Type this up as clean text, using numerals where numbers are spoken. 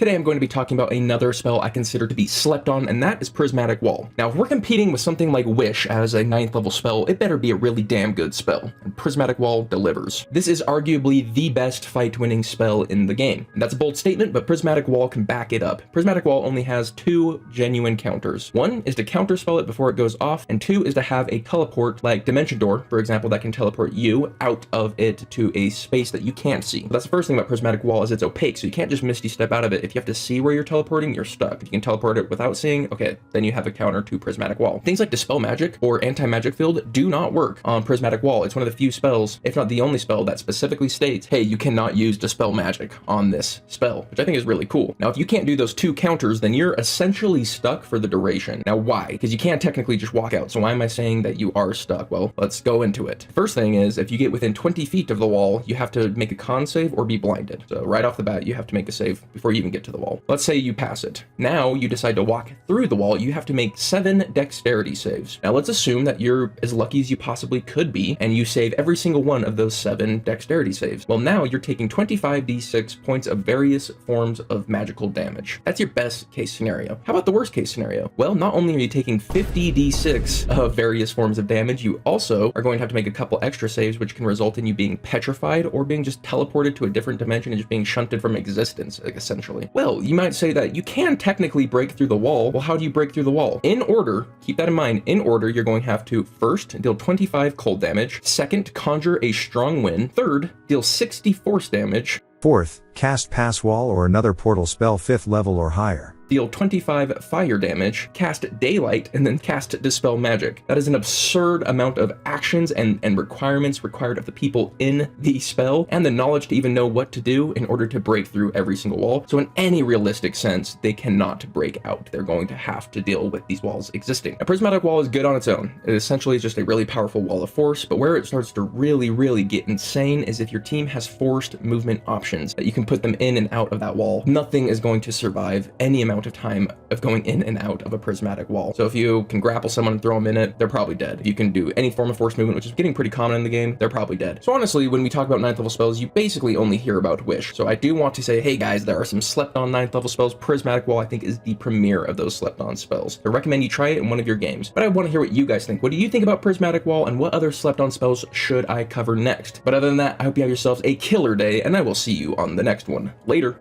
Today I'm going to be talking about another spell I consider to be slept on, and that is Prismatic Wall. Now, if we're competing with something like Wish as a 9th level spell, it better be a really damn good spell, and Prismatic Wall delivers. This is arguably the best fight-winning spell in the game. And that's a bold statement, but Prismatic Wall can back it up. Prismatic Wall only has two genuine counters. One is to counterspell it before it goes off, and two is to have a teleport like Dimension Door, for example, that can teleport you out of it to a space that you can't see. That's the first thing about Prismatic Wall, is it's opaque, so you can't just Misty Step out of it. If you have to see where you're teleporting, you're stuck. If you can teleport it without seeing, okay, then you have a counter to Prismatic Wall. Things like Dispel Magic or Anti-Magic Field do not work on Prismatic Wall. It's one of the few spells, if not the only spell, that specifically states, hey, you cannot use Dispel Magic on this spell, which I think is really cool. Now, if you can't do those two counters, then you're essentially stuck for the duration. Now, why? Because you can't technically just walk out. So why am I saying that you are stuck? Well, let's go into it. First thing is, if you get within 20 feet of the wall, you have to make a con save or be blinded. So right off the bat, you have to make a save before you even get to the wall. Let's say you pass it. Now you decide to walk through the wall. You have to make 7 dexterity saves. Now let's assume that you're as lucky as you possibly could be, and you save every single one of those 7 dexterity saves. Well, now you're taking 25d6 points of various forms of magical damage. That's your best case scenario. How about the worst case scenario? Well, not only are you taking 50d6 of various forms of damage, you also are going to have to make a couple extra saves, which can result in you being petrified or being just teleported to a different dimension and just being shunted from existence, like, essentially. Well, you might say that you can technically break through the wall. Well, how do you break through the wall? In order, keep that in mind, in order, you're going to have to first deal 25 cold damage, second, conjure a strong wind, third, deal 60 force damage, fourth, cast Pass Wall or another portal spell 5th level or higher, deal 25 fire damage, cast Daylight, and then cast Dispel Magic. That is an absurd amount of actions and requirements required of the people in the spell, and the knowledge to even know what to do in order to break through every single wall. So in any realistic sense, they cannot break out. They're going to have to deal with these walls existing. A Prismatic Wall is good on its own. It essentially is just a really powerful wall of force, but where it starts to really get insane is if your team has forced movement options that you can put them in and out of that wall. Nothing is going to survive any amount of time of going in and out of a Prismatic Wall. So if you can grapple someone and throw them in it, they're probably dead. If you can do any form of force movement, which is getting pretty common in the game, they're probably dead. So honestly, when we talk about 9th level spells, you basically only hear about Wish. So I do want to say, hey guys, there are some slept on 9th level spells. Prismatic Wall, I think, is the premier of those slept on spells. I recommend you try it in one of your games. But I want to hear what you guys think. What do you think about Prismatic Wall, and what other slept on spells should I cover next? But other than that, I hope you have yourselves a killer day, and I will see you on the next one. Later.